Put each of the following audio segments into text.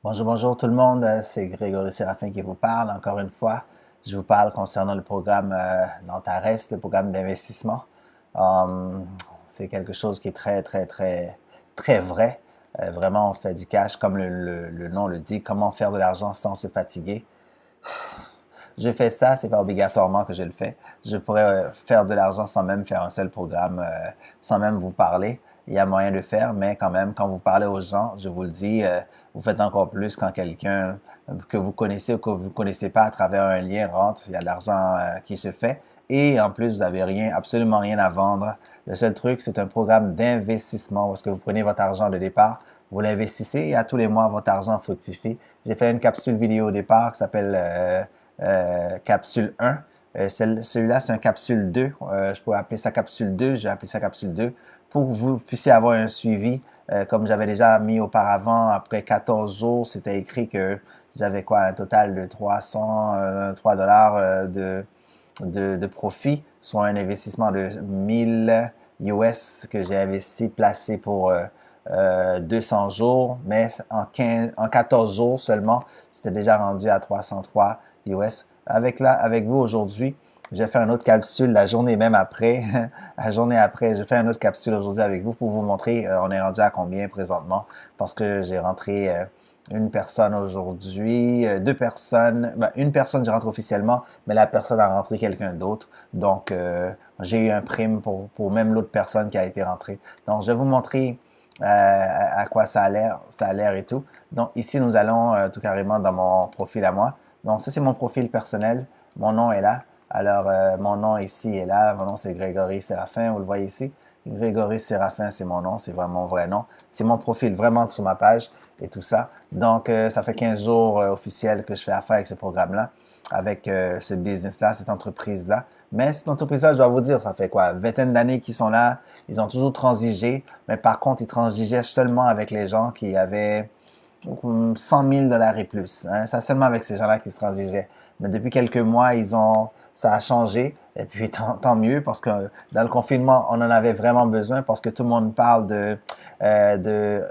Bonjour, bonjour tout le monde. C'est Grégory Séraphin qui vous parle. Encore une fois, je vous parle concernant le programme d'Antares, le programme d'investissement. Um, c'est quelque chose qui est très vrai. Vraiment, on fait du cash, comme le nom le dit. Comment faire de l'argent sans se fatiguer? Je fais ça, c'est pas obligatoirement que je le fais. Je pourrais faire de l'argent sans même faire un seul programme, sans même vous parler. Il y a moyen de faire, mais quand même, quand vous parlez aux gens, je vous le dis, vous faites encore plus quand quelqu'un que vous connaissez ou que vous ne connaissez pas à travers un lien rentre. Il y a de l'argent qui se fait. Et en plus, vous n'avez rien, absolument rien à vendre. Le seul truc, c'est un programme d'investissement parce que vous prenez votre argent de départ, vous l'investissez et à tous les mois, votre argent fructifie. J'ai fait une capsule vidéo au départ qui s'appelle capsule 1. Celui-là, c'est un capsule 2. Je pourrais appeler ça capsule 2. Je vais appeler ça capsule 2 pour que vous puissiez avoir un suivi. Comme j'avais déjà mis auparavant, après 14 jours, c'était écrit que j'avais quoi, un total de 303 dollars de profit, soit un investissement de 1000 US que j'ai investi, placé pour 200 jours, mais en 14 jours seulement, c'était déjà rendu à 303 US. Avec vous aujourd'hui, j'ai fait une autre capsule la journée même après. La journée après, j'ai fait une autre capsule aujourd'hui avec vous pour vous montrer on est rendu à combien présentement parce que j'ai rentré une personne aujourd'hui, deux personnes. Ben, une personne, je rentre officiellement, mais la personne a rentré quelqu'un d'autre. Donc, j'ai eu un prime pour même l'autre personne qui a été rentrée. Donc, je vais vous montrer à quoi ça a l'air et tout. Donc, ici, nous allons tout carrément dans mon profil à moi. Donc, ça, c'est mon profil personnel. Mon nom est là. Alors, mon nom ici est là. Mon nom, c'est Grégory Séraphin. Vous le voyez ici. Grégory Séraphin, c'est mon nom. C'est vraiment mon vrai nom. C'est mon profil vraiment sur ma page et tout ça. Donc, ça fait 15 jours officiels que je fais affaire avec ce programme-là, avec ce business-là, cette entreprise-là. Mais cette entreprise-là, je dois vous dire, ça fait quoi, vingtaine d'années qu'ils sont là. Ils ont toujours transigé, mais par contre, ils transigeaient seulement avec les gens qui avaient 100 000 dollars et plus. Hein. C'est seulement avec ces gens-là qui se transigeaient. Mais depuis quelques mois, ça a changé. Et puis tant mieux parce que dans le confinement, on en avait vraiment besoin parce que tout le monde parle de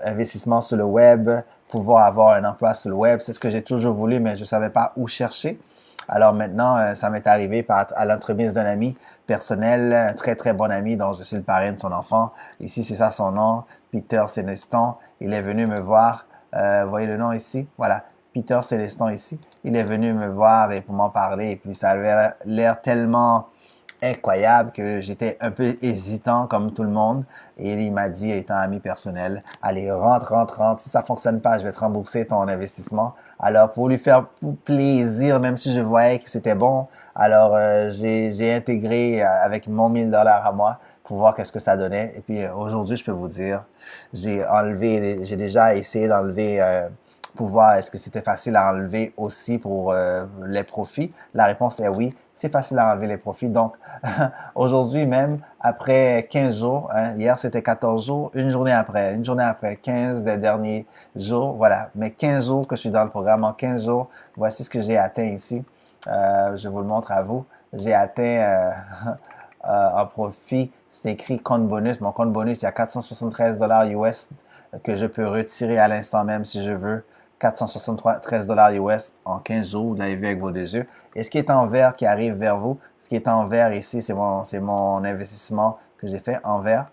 investissement sur le web, pouvoir avoir un emploi sur le web. C'est ce que j'ai toujours voulu, mais je savais pas où chercher. Alors maintenant, ça m'est arrivé à l'entremise d'un ami personnel, un très bon ami dont je suis le parrain de son enfant. Ici, c'est ça son nom, Peter Séneston. Il est venu me voir. Vous voyez le nom ici? Voilà. Peter Célestin ici. Il est venu me voir et pour m'en parler. Et puis ça avait l'air tellement incroyable que j'étais un peu hésitant comme tout le monde. Et il m'a dit, étant ami personnel, allez, rentre. Si ça fonctionne pas, je vais te rembourser ton investissement. Alors, pour lui faire plaisir, même si je voyais que c'était bon, alors j'ai intégré avec mon 1000 dollars à moi pour voir qu'est-ce que ça donnait. Et puis aujourd'hui, je peux vous dire, j'ai déjà essayé d'enlever pour voir est-ce que c'était facile à enlever aussi pour les profits. La réponse est oui, c'est facile à enlever les profits. Donc, aujourd'hui même, après 15 jours, hein, hier c'était 14 jours, une journée après, 15 des derniers jours, voilà. Mais 15 jours que je suis dans le programme, en 15 jours, voici ce que j'ai atteint ici. Je vous le montre à vous. J'ai atteint en profit, c'est écrit compte bonus. Mon compte bonus, il y a 473 dollars US que je peux retirer à l'instant même si je veux. 473 dollars US en 15 jours, vous l'avez vu avec vos deux yeux. Et ce qui est en vert qui arrive vers vous, ce qui est en vert ici, c'est mon investissement que j'ai fait en vert.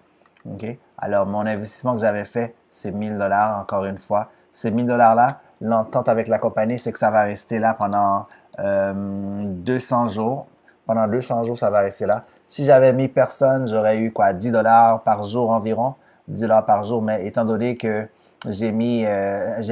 OK? Alors, mon investissement que j'avais fait, c'est 1000 dollars encore une fois. Ces 1000 dollars-là, l'entente avec la compagnie, c'est que ça va rester là pendant 200 jours. Pendant 200 jours, ça va rester là. Si j'avais mis personne, j'aurais eu quoi, 10 dollars par jour environ, 10 dollars par jour. Mais étant donné que j'ai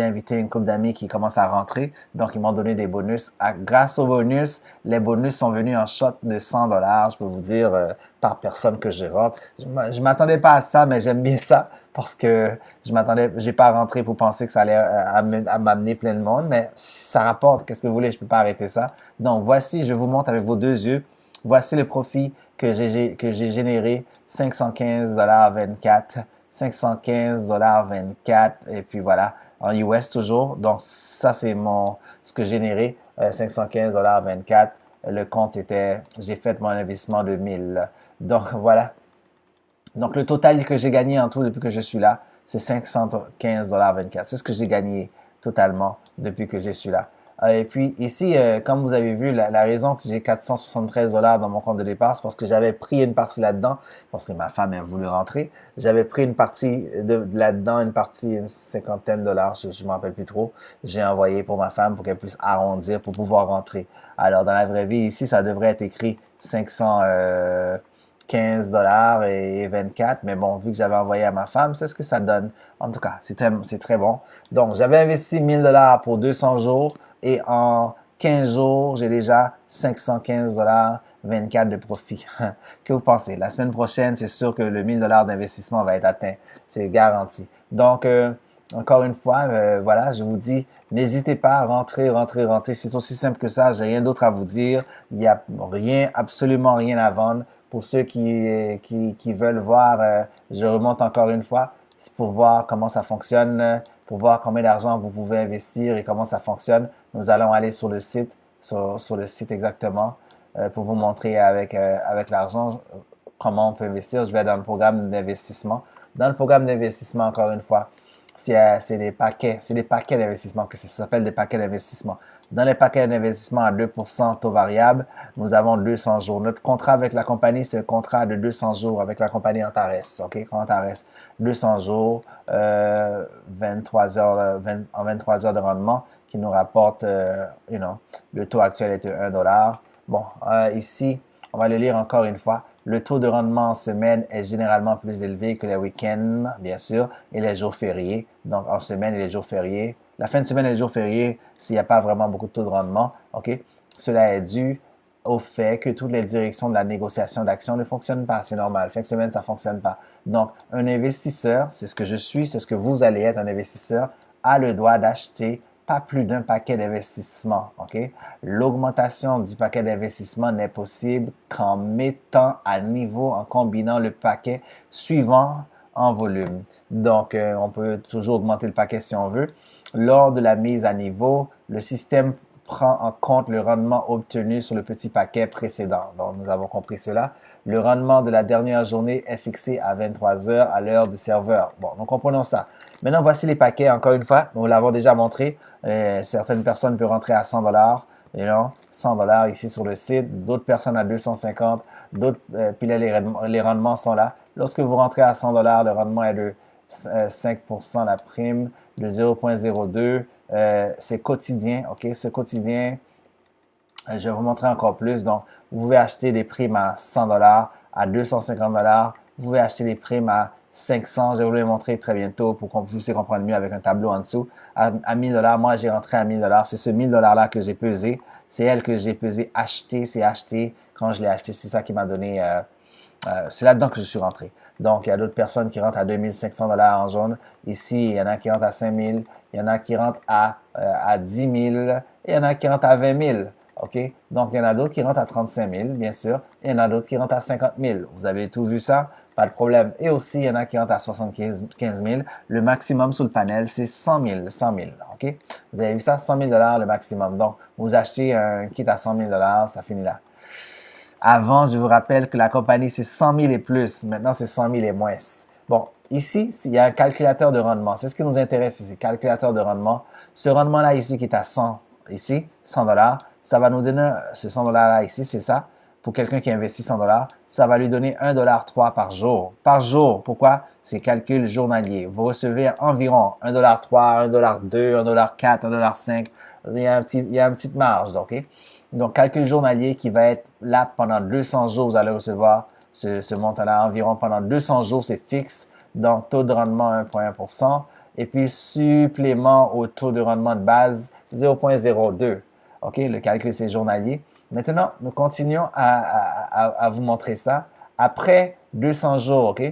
invité une couple d'amis qui commencent à rentrer, donc ils m'ont donné des bonus. Grâce aux bonus, les bonus sont venus en shot de 100 dollars, je peux vous dire, par personne que je rentre. Je m'attendais pas à ça, mais j'aime bien ça parce que j'ai pas rentré pour penser que ça allait à m'amener plein de monde, mais si ça rapporte, qu'est-ce que vous voulez, je peux pas arrêter ça. Donc voici, je vous montre avec vos deux yeux, voici le profit que j'ai généré, 515 dollars 24. 515 dollars 24 et puis voilà en US toujours. Donc ça c'est ce que j'ai généré 515 dollars 24. Le compte était j'ai fait mon investissement de 1000. Donc voilà. Donc le total que j'ai gagné en tout depuis que je suis là, c'est 515 dollars 24. C'est ce que j'ai gagné totalement depuis que je suis là. Et puis ici, comme vous avez vu, la raison que j'ai 473 $ dans mon compte de départ, c'est parce que j'avais pris une partie là-dedans, parce que ma femme a voulu rentrer. J'avais pris une partie de là-dedans, une partie, une cinquantaine de dollars, je ne m'en rappelle plus trop. J'ai envoyé pour ma femme pour qu'elle puisse arrondir pour pouvoir rentrer. Alors dans la vraie vie, ici, ça devrait être écrit 515 $ et 24, mais bon, vu que j'avais envoyé à ma femme, c'est ce que ça donne. En tout cas, c'est très bon. Donc, j'avais investi 1000 $ pour 200 jours et en 15 jours, j'ai déjà 515 $ 24 de profit. Que vous pensez? La semaine prochaine, c'est sûr que le 1000 $ d'investissement va être atteint. C'est garanti. Donc, encore une fois, voilà, je vous dis, n'hésitez pas à rentrer, rentrer, rentrer. C'est aussi simple que ça. J'ai rien d'autre à vous dire. Il n'y a rien, absolument rien à vendre. Pour ceux qui veulent voir, je remonte encore une fois, c'est pour voir comment ça fonctionne, pour voir combien d'argent vous pouvez investir et comment ça fonctionne. Nous allons aller sur le site, sur le site exactement, pour vous montrer avec l'argent comment on peut investir. Je vais dans le programme d'investissement. Dans le programme d'investissement, encore une fois, c'est des paquets d'investissement que ça s'appelle des paquets d'investissement. Dans les paquets d'investissement à 2% taux variable, nous avons 200 jours. Notre contrat avec la compagnie, c'est un contrat de 200 jours avec la compagnie Antares. OK? Antares, 200 jours, 23 heures, en 23 heures de rendement qui nous rapporte, le taux actuel est de 1 $. Bon, ici, on va le lire encore une fois. Le taux de rendement en semaine est généralement plus élevé que les week-ends, bien sûr, et les jours fériés. Donc, en semaine et les jours fériés. La fin de semaine et les jours fériés, s'il n'y a pas vraiment beaucoup de taux de rendement, OK? Cela est dû au fait que toutes les directions de la négociation d'actions ne fonctionnent pas. C'est normal. Fin de semaine, ça ne fonctionne pas. Donc, un investisseur, c'est ce que je suis, c'est ce que vous allez être, un investisseur, a le droit d'acheter pas plus d'un paquet d'investissement. OK? L'augmentation du paquet d'investissement n'est possible qu'en mettant à niveau, en combinant le paquet suivant en volume. Donc, on peut toujours augmenter le paquet si on veut. Lors de la mise à niveau, le système prend en compte le rendement obtenu sur le petit paquet précédent. Donc, nous avons compris cela. Le rendement de la dernière journée est fixé à 23 heures à l'heure du serveur. Bon, nous comprenons ça. Maintenant, voici les paquets. Encore une fois, nous l'avons déjà montré. Certaines personnes peuvent rentrer à 100 $, 100 $ ici sur le site. D'autres personnes à 250. D'autres, puis là, les rendements sont là. Lorsque vous rentrez à 100 $, le rendement est de 5%, la prime de 0,02. C'est quotidien, OK? Ce quotidien, je vais vous montrer encore plus. Donc, vous pouvez acheter des primes à 100 $, à 250 $. Vous pouvez acheter des primes à 500. Je vais vous les montrer très bientôt pour qu'on puisse comprendre mieux avec un tableau en dessous. À 1000 $, moi, j'ai rentré à 1000 $. C'est ce 1000 $-là que j'ai pesé. C'est elle que j'ai pesé acheter. C'est acheté. Quand je l'ai acheté, c'est ça qui m'a donné... c'est là-dedans que je suis rentré. Donc, il y a d'autres personnes qui rentrent à 2500 $ en jaune. Ici, il y en a qui rentrent à 5000. Il y en a qui rentrent à 10 000. Et il y en a qui rentrent à 20 000. OK? Donc, il y en a d'autres qui rentrent à 35 000, bien sûr. Et il y en a d'autres qui rentrent à 50 000. Vous avez tout vu ça? Pas de problème. Et aussi, il y en a qui rentrent à 75 000. Le maximum sur le panel, c'est 100 000. 100 000. OK? Vous avez vu ça? 100 000 $ le maximum. Donc, vous achetez un kit à 100 000 $, ça finit là. Avant, je vous rappelle que la compagnie, c'est 100 000 et plus. Maintenant, c'est 100 000 et moins. Bon, ici, il y a un calculateur de rendement. C'est ce qui nous intéresse ici, calculateur de rendement. Ce rendement-là ici qui est à 100, ici, 100 $, ça va nous donner, ce 100 $-là ici, c'est ça. Pour quelqu'un qui investit 100 $, ça va lui donner 1,3 $ par jour. Par jour, pourquoi? C'est calcul journalier. Vous recevez environ 1,3 $, 1,2 $, 1,4 $, 1,5 $. Il y a une petite marge, OK? Donc, calcul journalier qui va être là pendant 200 jours, vous allez recevoir ce montant-là environ pendant 200 jours, c'est fixe. Donc, taux de rendement 1,1%. Et puis, supplément au taux de rendement de base 0,02. OK, le calcul, c'est journalier. Maintenant, nous continuons à vous montrer ça. Après 200 jours, OK,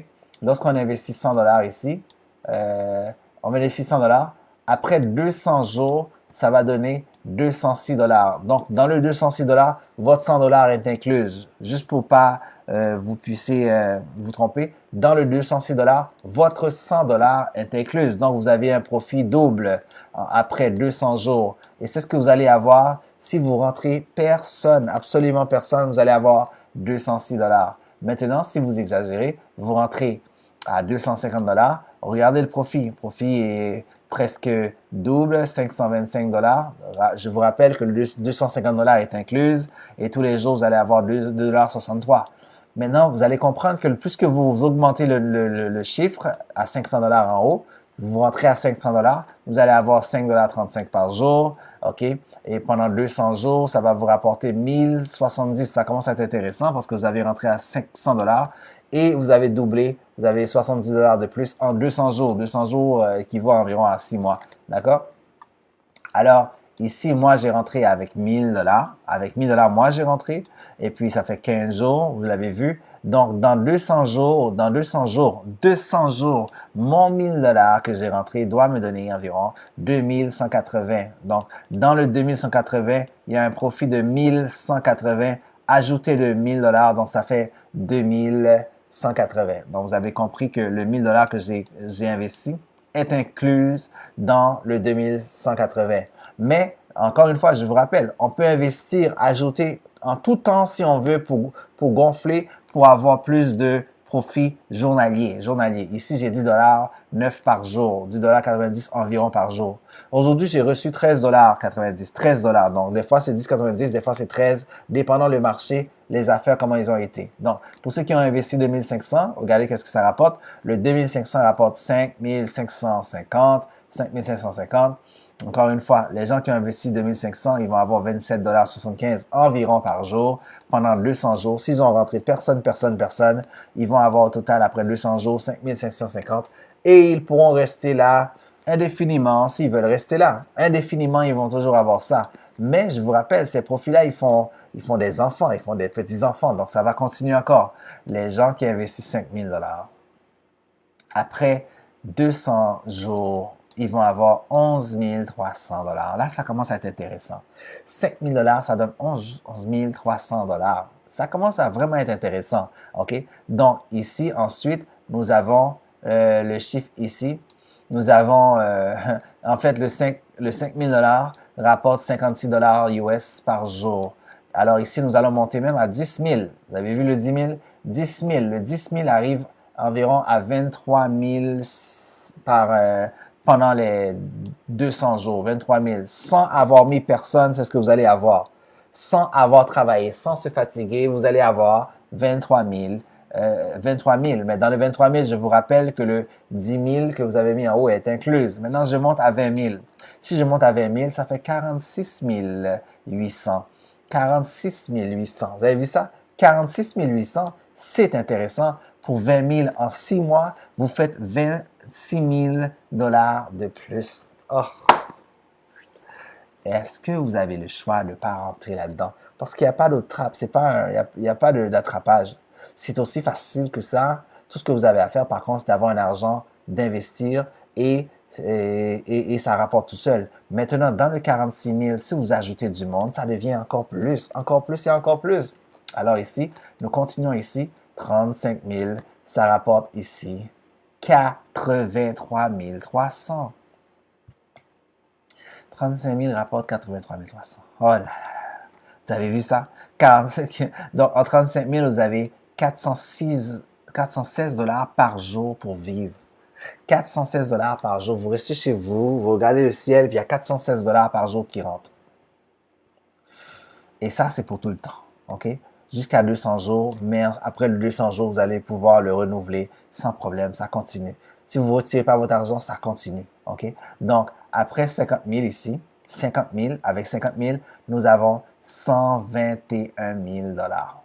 lorsqu'on investit 100 $ ici, on investit 100 $. Après 200 jours, ça va donner 206 $. Donc, dans le 206 $, votre 100 $ est inclus. Juste pour pas vous puissiez vous tromper. Dans le 206 $, votre 100 $ est inclus. Donc, vous avez un profit double après 200 jours. Et c'est ce que vous allez avoir si vous rentrez personne, absolument personne, vous allez avoir 206 $. Maintenant, si vous exagérez, vous rentrez à 250 $. Regardez le profit. Le profit est presque double, 525 dollars. Je vous rappelle que le 250 dollars est incluse et tous les jours, vous allez avoir 2,63 $. Maintenant, vous allez comprendre que plus que vous augmentez le chiffre à 500 dollars en haut, vous rentrez à 500 dollars, vous allez avoir 5,35 $ par jour, OK? Et pendant 200 jours, ça va vous rapporter 1070. Ça commence à être intéressant parce que vous avez rentré à 500 dollars et vous avez doublé, vous avez 70 dollars de plus en 200 jours. 200 jours équivaut environ à 6 mois, d'accord? Alors, ici, moi, j'ai rentré avec 1000 dollars. Avec 1000 dollars, moi, j'ai rentré. Et puis, ça fait 15 jours, vous l'avez vu. Donc, dans 200 jours, 200 jours, mon 1000 dollars que j'ai rentré doit me donner environ 2180. Donc, dans le 2180, il y a un profit de 1180. Ajoutez le 1000 dollars, donc ça fait 2180. Donc, vous avez compris que le 1000 dollars que j'ai investi est incluse dans le 2180. Mais, encore une fois, je vous rappelle, on peut investir, ajouter en tout temps si on veut pour gonfler, pour avoir plus de profit journalier. Ici, j'ai 10 dollars 9 par jour, 10 dollars 90 environ par jour. Aujourd'hui, j'ai reçu 13 dollars 90, 13 dollars. Donc, des fois, c'est 10,90, des fois, c'est 13, dépendant le marché, les affaires, comment ils ont été. Donc, pour ceux qui ont investi 2500, regardez qu'est-ce que ça rapporte. Le 2500 rapporte 5550, 5550. Encore une fois, les gens qui ont investi 2500, ils vont avoir 27,75 $ environ par jour pendant 200 jours. S'ils ont rentré personne, ils vont avoir au total après 200 jours 5550 et ils pourront rester là indéfiniment s'ils veulent rester là. Indéfiniment, ils vont toujours avoir ça. Mais je vous rappelle, ces profils-là, ils font des enfants, ils font des petits-enfants. Donc, ça va continuer encore. Les gens qui investissent 5000 dollars, après 200 jours, ils vont avoir 11 300 dollars. Là, ça commence à être intéressant. 5 000 dollars, ça donne 11 300 dollars. Ça commence à vraiment être intéressant. OK? Donc, ici, ensuite, nous avons le chiffre ici. Nous avons, en fait, le 5 000 dollars rapporte 56 dollars US par jour. Alors ici, nous allons monter même à 10 000. Vous avez vu le 10 000? 10 000. Le 10 000 arrive environ à 23 000 pendant les 200 jours, 23 000. Sans avoir mis personne, c'est ce que vous allez avoir. Sans avoir travaillé, sans se fatiguer, vous allez avoir 23 000. 23 000. Mais dans le 23 000, je vous rappelle que le 10 000 que vous avez mis en haut est incluse. Maintenant, je monte à 20 000. Si je monte à 20 000, ça fait 46 800. 46 800. Vous avez vu ça? 46 800, c'est intéressant. Pour 20 000 en 6 mois, vous faites 26 000 dollars de plus. Oh! Est-ce que vous avez le choix de ne pas rentrer là-dedans? Parce qu'il n'y a pas d'autre trappe. Il n'y a pas d'attrapage. C'est aussi facile que ça. Tout ce que vous avez à faire, par contre, c'est d'avoir un argent, d'investir et ça rapporte tout seul. Maintenant, dans le 46 000, si vous ajoutez du monde, ça devient encore plus et encore plus. Alors ici, nous continuons ici, 35 000, ça rapporte ici 83 300. 35 000 rapporte 83 300. Oh là là, vous avez vu ça? Donc, en 35 000, vous avez 416 dollars par jour pour vivre. 416 dollars par jour. Vous restez chez vous, vous regardez le ciel, puis il y a 416 dollars par jour qui rentrent. Et ça, c'est pour tout le temps. OK? Jusqu'à 200 jours, mais après le 200 jours, vous allez pouvoir le renouveler sans problème. Ça continue. Si vous ne retirez pas votre argent, ça continue. OK? Donc, après 50 000 ici, 50 000, avec 50 000, nous avons 121 000 dollars.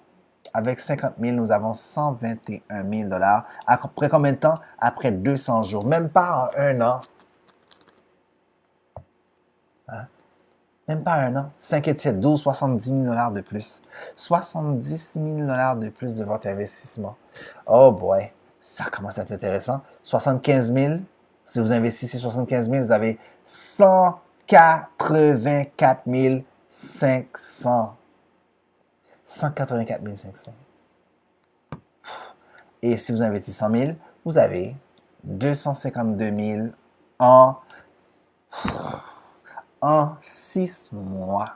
Avec 50 000, nous avons 121 000 dollars. Après combien de temps? Après 200 jours. Même pas en un an. Hein? Même pas un an. 5 et 7, 12, 70 000 dollars de plus. 70 000 dollars de plus de votre investissement. Oh boy, ça commence à être intéressant. 75 000, si vous investissez 75 000, vous avez 184 500. 184 500. Et si vous investissez 100 000, vous avez 252 000 en 6 mois.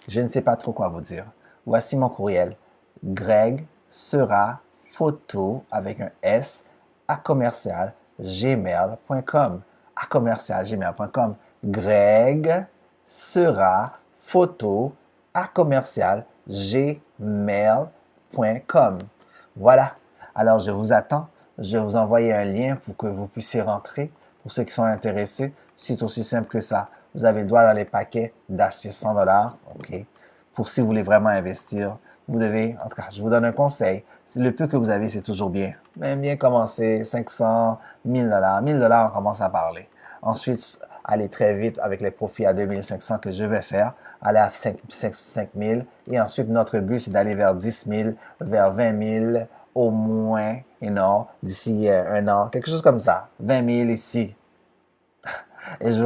Je ne sais pas trop quoi vous dire. Voici mon courriel. Greg sera photo avec un S à commercial gmail.com. À commercial gmail.com. Greg sera photo à commercial gmail.com. Voilà. Alors, je vous attends. Je vais vous envoyer un lien pour que vous puissiez rentrer. Pour ceux qui sont intéressés, c'est aussi simple que ça. Vous avez le droit dans les paquets d'acheter 100 $. OK. Pour si vous voulez vraiment investir, vous devez, en tout cas, je vous donne un conseil. Le peu que vous avez, c'est toujours bien. Même bien commencer, 500, 1000 $. 1000 $, on commence à parler. Ensuite, aller très vite avec les profits à 2500 que je vais faire, aller à 5000. Et ensuite, notre but, c'est d'aller vers 10 000, vers 20 000, au moins, d'ici un an, quelque chose comme ça. 20 000 ici. Et je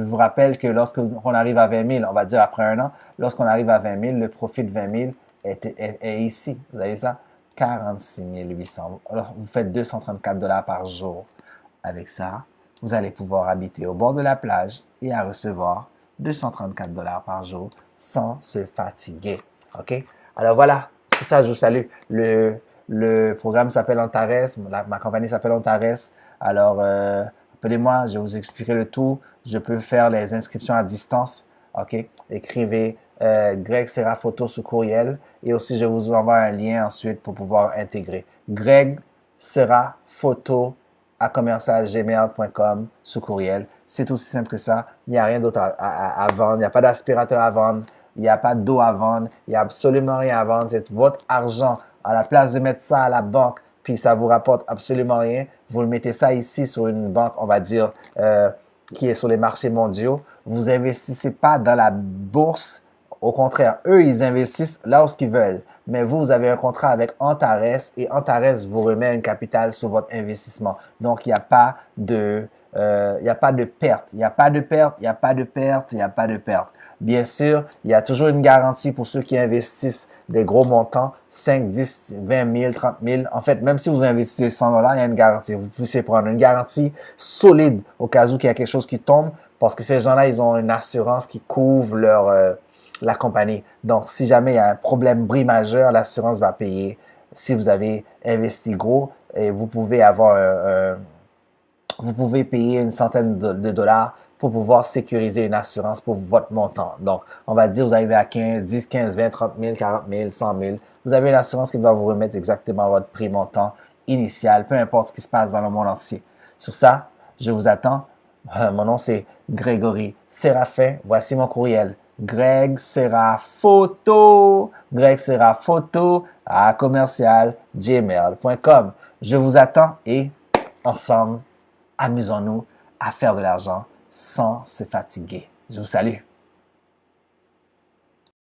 vous rappelle que lorsqu'on arrive à 20 000, on va dire après un an, lorsqu'on arrive à 20 000, le profit de 20 000 est ici. Vous avez vu ça? 46 800. Alors, vous faites 234 $ par jour. Avec ça, vous allez pouvoir habiter au bord de la plage et à recevoir 234 $ par jour sans se fatiguer. OK? Alors voilà, tout ça, je vous salue. Le programme s'appelle Antares, ma compagnie s'appelle Antares. Alors, appelez-moi, je vais vous expliquer le tout. Je peux faire les inscriptions à distance. OK? Écrivez Greg Serra Photo sous courriel. Et aussi, je vous envoie un lien ensuite pour pouvoir intégrer. Greg Serra Photo à commercialgmail.com sous courriel. C'est aussi simple que ça. Il n'y a rien d'autre à vendre. Il n'y a pas d'aspirateur à vendre. Il n'y a pas d'eau à vendre. Il n'y a absolument rien à vendre. C'est votre argent. À la place de mettre ça à la banque, puis ça vous rapporte absolument rien, vous le mettez ça ici sur une banque, on va dire, qui est sur les marchés mondiaux. Vous investissez pas dans la bourse. Au contraire, eux, ils investissent là où ils veulent. Mais vous avez un contrat avec Antares et Antares vous remet un capital sur votre investissement. Donc, il n'y a pas de perte. Il n'y a pas de perte, il n'y a pas de perte, il n'y a pas de perte. Bien sûr, il y a toujours une garantie pour ceux qui investissent des gros montants, 5, 10, 20 000, 30 000. En fait, même si vous investissez 100 $, il y a une garantie. Vous pouvez prendre une garantie solide au cas où il y a quelque chose qui tombe parce que ces gens-là, ils ont une assurance qui couvre la compagnie. Donc, si jamais il y a un problème bris majeur, l'assurance va payer. Si vous avez investi gros, et vous pouvez payer une centaine de dollars pour pouvoir sécuriser une assurance pour votre montant. Donc, on va dire, vous arrivez à 10, 15, 20, 30 000, 40 000, 100 000. Vous avez une assurance qui va vous remettre exactement votre prix montant initial, peu importe ce qui se passe dans le monde entier. Sur ça, je vous attends. Mon nom, c'est Grégory Séraphin. Voici mon courriel. Greg Serra Photo. Greg Serra Photo à commercial gmail.com. Je vous attends et ensemble, amusons-nous à faire de l'argent sans se fatiguer. Je vous salue.